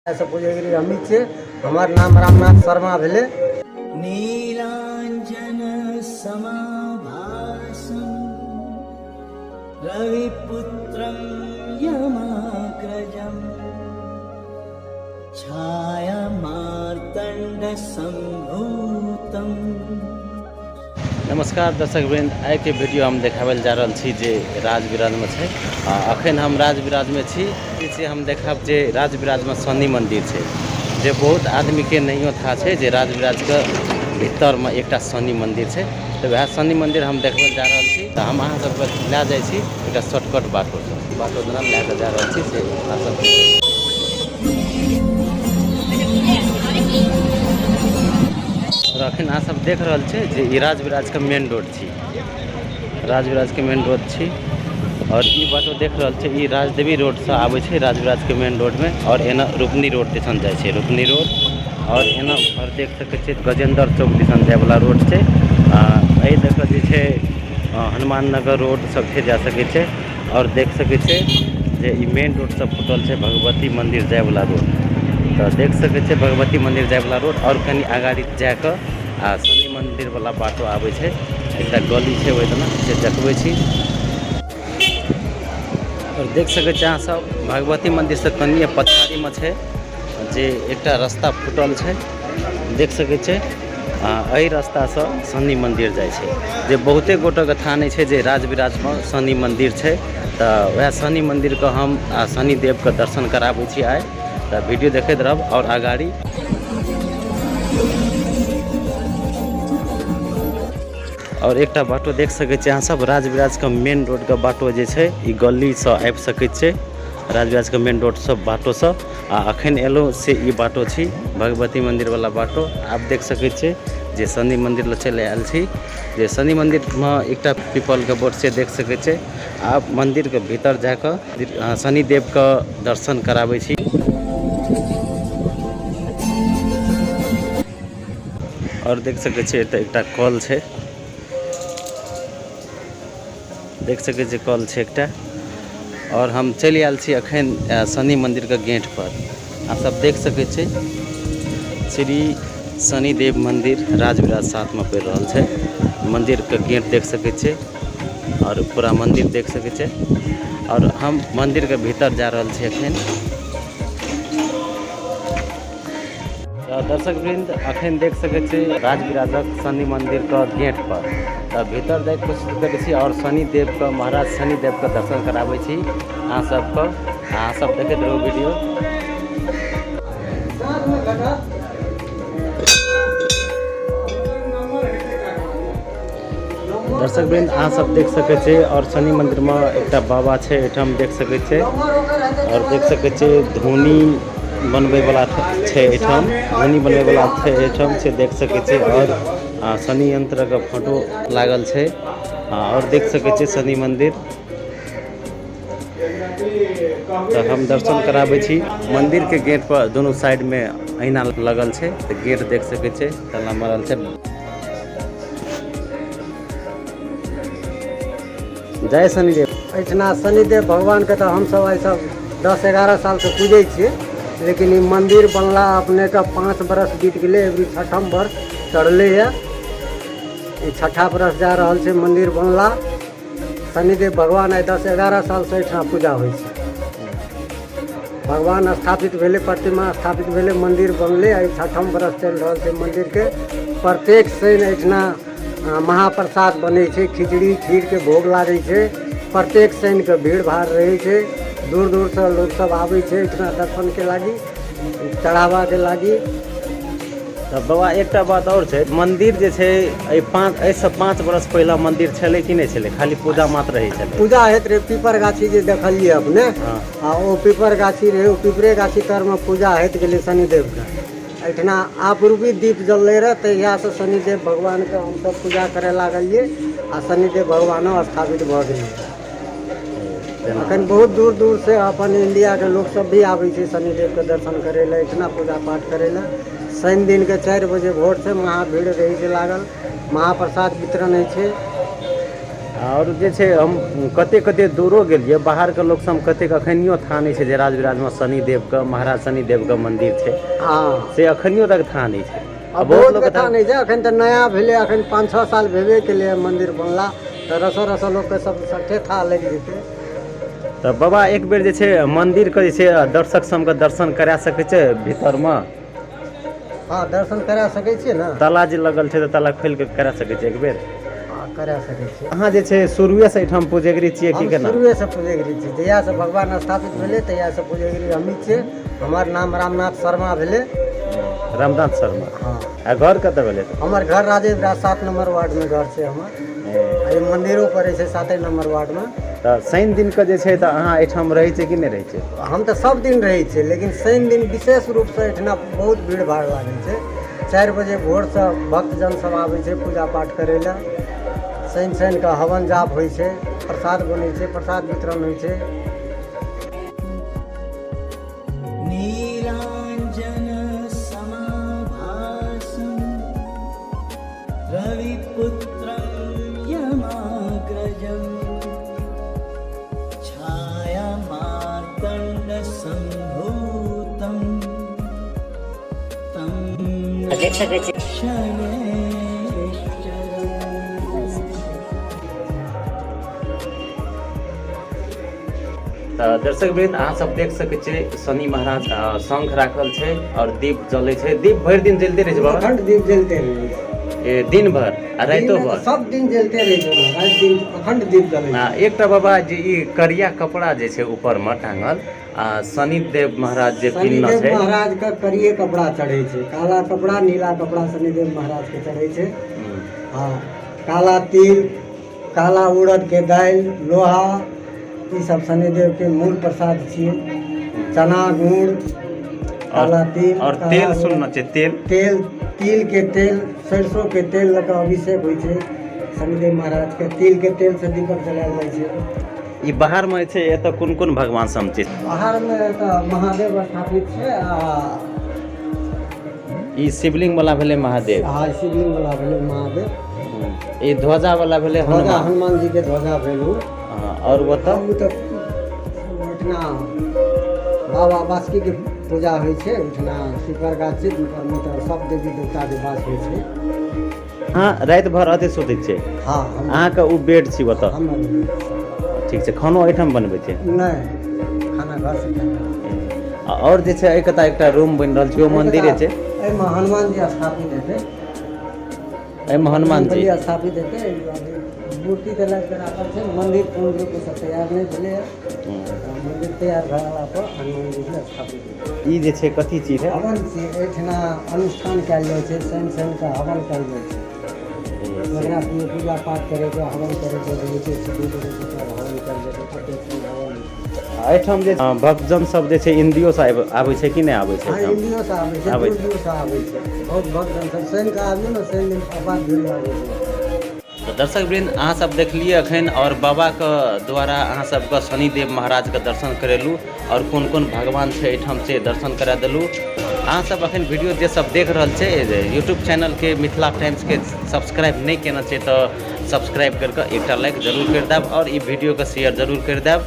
ऐसा पूजेगिरी हमी छे। हमार नाम रामनाथ शर्मा भेले। नीलांजन समाभासं रविपुत्रं यमाग्रजं छायामार्तंड संभूतं। नमस्कार दर्शक वृंद, आइ के वीडियो हम देखाबे जा रहल छी जे राजविराज में छै। अखन हम राजविराज में छी। से हम देखब जे राजविराज में शनि मंदिर छै, जे बहुत आदमी के नहीं था छै जे राजविराज के भीतर में एक शनि मंदिर छै। तो वह शनि मंदिर हम देखबे जा रहल छी। तो हम अहाँ सबके लै जाइ छी एक शॉर्टकट बाटो जेना लैके जा रहल छी से अहाँ सब और अखन अहाँ सब देख रहल छै जे ई राजविराज के मेन रोड छी। राजविराज के मेन रोड छी और ई बाटो देख रहल छै ई राजदेवी रोड से आबै छै राजविराज के मेन रोड में। और एना रुकनी रोड दिसन जाय छै, रुकनी रोड। और एना और देख सकै छै गजेंद्र चौक दिसन जाय वाला रोड छै। एहि देख जे छै हनुमान नगर रोड सब छै जा सकै छै। और देख सकै छै जे ई मेन रोड से फुटल छै भगवती मंदिर जाय वाला रोड। तो देख सकै छै भगवती मंदिर जाय वाला रोड। और कनी आगाड़ी जाके शनि मंदिर वाला बाटो आबै छै। एकटा गली छै ओहि दिना से देखबै छी। और देख सकै छी अहाँ सब भगवती मंदिर से कनिए पछाड़ी में छै जे एकटा रास्ता फुटल छै। देख सकै छै एहि रास्ता से शनि मंदिर जाय छै, जे बहुते गोटे के था नहीं छै जे राजविराज में शनि मंदिर छै। तो वह शनि मंदिर के हम शनि देव के दर्शन कराबै छी आइ। तो वीडियो देखते रहब। और आगाड़ी और एकटा बाटो देख सकै छी अहाँ सब राजविराज के मेन रोड के बाटो जे छै ई गली से आबि सकै छै। राजविराज के मेन रोड सब बाटो से अखन एलो से ई बाटो छी भगवती मंदिर वाला बाटो। आप देख सकै छी जे शनि मंदिर ले चले आयल छी। जे शनि मंदिर में एकटा पीपल के बोर्ड से देख सकै छी। आप मंदिर के भीतर जाके शनि देव के दर्शन कराबै छी। और देख सकै छी एकटा कॉल छै, देख सकै छी कॉल छै एकटा। और हम चलि आयल छी अखन शनि मंदिर के गेट पर। आप सब देख सकै छी श्री शनिदेव मंदिर राजविराज साथ में पड़ रहा है। मंदिर के गेट देख सकै छी और पूरा मंदिर देख सकै छी। और हम मंदिर के भीतर जा रहा छी अखन। दर्शक वृंद अखन देख सकै छी राजविराजक शनि मंदिर के गेट पर। तो भीतर जाए कोशिश करै छी और शनि देव के महाराज शनि देव के दर्शन कराबै छी अहाँ सबके। अहाँ सब देखैत रहू वीडियो। दर्शक वृंद अहाँ सब देख सकै छी और शनि मंदिर में एकटा बाबा छै एठाम देख सकै छी। और देख सकै छी धोनी बनबे वाला छै एठाम, धोनी बनबे वाला छै एठाम से देख सकै छी। और शनि यंत्र का फोटो लागल छै। और देख सकै छी शनि मंदिर। तो हम दर्शन कराबै छी। मंदिर के गेट पर दोनों साइड में ऐना लगल छै। तो गेट देख सकै छी ताला मारल छै। जय शनिदेव। एठना शनिदेव भगवान के तो हम सब सब 10-11 साल से पूजे छे। लेकिन ये मंदिर बनला अपने का 5 बरस बीत गए। अभी 6ठम वर्ष चढ़ले है। ये 6ठा बरस जा रहा है मंदिर बनला। शनिदेव भगवान है 10-11 साल से एठना पूजा हो। भगवान स्थापित भेले, प्रतिमा स्थापित भेले, मंदिर बनले। 6ठम बरस चल रहा है मंदिर के। प्रत्येक शनि एठना महाप्रसाद बने छे, खिचड़ी खीर के भोग लागे छे। प्रत्येक शनि के भीड़ भाड़ रहे छे। दूर दूर से लोग सब आवे छे इतना दर्शन के लागी, चढ़ावा के लागी। तो बाबा एकटा बात और छै, मंदिर जे छै 5 बरस पहला मंदिर छले कि नहीं छले? खाली पूजा मात्र रही छले? पूजा हेत रहे। पीपर गाछी जे देखलिए अपने, हाँ वो पीपर गाछी रहे। वो पीपरे गाछी तर में पूजा हेत गेले शनिदेव के। एठना आपरूपी दीप जलले रहे। तहिया से शनिदेव भगवान के हम सब पूजा करे लागलिए। आ शनिदेव भगवानो स्थापित भ गेले। अखन बहुत दूर दूर से अपन इंडिया के लोग सब भी आवे छे शनिदेव के दर्शन करे ला, इतना पूजा पाठ करे ला। शनि दिन के 4 बजे भोर से महाभीड़ रही छे लागल। महाप्रसाद वितरण है छे। और जे छै हम कते कते दूरो गेलियै बाहर के लोग सब कते अखनियो ठानै छै जे राज विराज में शनिदेव के महाराज शनिदेव के मंदिर छै हाँ से अखनियो तक ठानै छै। अब बहुत कथा नहीं छै, अखन तऽ नया भेलै, अखन 5-6 साल भेबे केलै मंदिर बनला, तऽ रसो लोग के सब सठे था लग जेतै। तऽ बाबा एक बेर जे छै मंदिर के जे छै दर्शक सबके दर्शन करा सकै छै भीतर में? हाँ दर्शन करा सकै छियै ने। ताला जे लगल छै तऽ ताला खोल के करा सकै छै एक बेर? हाँ करा सकै छियै। अहाँ जे छै शुरुए से एहिठाम पूजेगिरी छियै की हम केना? शुरुए से पूजेगिरी छी, जहिया से भगवान स्थापित भेलै तहिया से पूजेगिरी हमही छियै। हमर नाम रामनाथ शर्मा भेलै। रामनाथ शर्मा। हाँ आ घर कतऽ भेलै? हमर घर राजेव 7 नंबर वार्ड में घर छै हमर। एहि मंदिरो पड़ै छै 7 नंबर वार्ड में। तऽ शनि दिन के जे छै तऽ अहाँ एहिठाम रहै छै कि नहि रहै छै? हम तऽ सब दिन रहै छियै, लेकिन शनि दिन विशेष रूप से एहिठिना बहुत भीड़ भाड़ लागै छै। 4 बजे भोर से भक्तजन सब आबै छै पूजा पाठ करै लए। शनि के हवन जाप होइ छै, प्रसाद बनै छै, प्रसाद वितरण होइ छै। नीलाञ्जन समाभासं रविपुत्रं यमाग्रजं छायामार्तण्डसम्भूतं तं शनैश्चरम्। तऽ दर्शक वृंद अहाँ सब देख सकै छियै शनि महाराज शंख राखल छै और दीप जलै छै। दीप भरि दिन जलते रहै छै बाबा? अखंड दीप जलते रहै छै, दिन भर आ राइतो भर? सब दिन जलते रहै छै, राति दिन अखंड दीप जलै छै। एकटा बाबा जे ई करिया कपड़ा जे छै ऊपर में टांगल शनिदेव महाराज जे पिन्हने शनिदेव छै? महाराज का करिए कपड़ा चढ़ै छै, काला कपड़ा नीला कपड़ा शनिदेव महाराज के चढ़ै छै। हाँ काला तिल, काला उड़द के दालि, लोहा, ई सब शनिदेव के मूल प्रसाद छियै। चना गुड़, काला तिल और तेल सुनना छै तेल तिल के तेल, सरसों के तेल लऽ कऽ अभिषेक होइ छै शनिदेव महाराज के। तिल के तेल से दीपक जलायल जाइ छै। ई बाहर में छै एतऽ कोन कोन भगवान सब छै? बाहर में तऽ महादेव स्थापित छै आ ई शिवलिंग वाला भेलै महादेव। हाँ शिवलिंग वाला भेलै महादेव। ई ध्वजा वाला भेलै ध्वजा हनुमान जी के ध्वजा भेलू। और बताओ ओहिठिना बाबा बासुकी के पूजा होइ छै, ओहिठिना पीपर गाछ छै, पीपर में तऽ सब देवी देवता के वास होइ छै। हाँ राति भर अते सुतै छै? हाँ अहाँके उ बेड छी ओतऽ? ठीक छै। खानो एहिठाम बनबै छै? नहीं खाना घर से खाना। और जे छै एकटा रूम बनि रहल छै ओ मंदिरे छै? एहिमे हनुमान जी स्थापित हेतै। एहिमे हनुमान जी स्थापित हेतै। मूर्ति तऽ लाइक के राखल छै, मंदिर पूर्ण रूप से तैयार नहीं भेलै है। मंदिर तैयार भेला पर हनुमान जी के स्थापित हेतै। ई जे छै कथी चीज है? हवन छै, एहिठिना अनुष्ठान कयल जाइ छै, शनि के हवन कयल जाइ छै। जकरा पूजा पाठ करे के हवन करे के रहै छै, सिद्धि करे के हवन कयल जाइ छै, प्रत्येक हवन। एहिठाम जे भक्तजन सब जे छै इंडियो से आबै छै कि नहीं आबै छै? हाँ इंडियो से आबै छै, दूर से आबै छै बहुत भक्तजन सब। शनि के आबियौ ने, शनि दिन आबाद भीड़ लागै छै। तो दर्शक वृंद अहाँ सब देखलिए अखन और बाबा के द्वारा अहाँ सबके शनिदेव महाराज के दर्शन करेलू और कोन कोन भगवान छै एहिठाम से दर्शन करा देलू। अहाँ सब अखन वीडियो जे सब देख रहल छै यूट्यूब चैनल के मिथिला टाइम्स के सब्सक्राइब नहीं केना छै तो सब्सक्राइब करके एक लाइक जरूर कर देब और ई वीडियो के शेयर जरूर कर देब।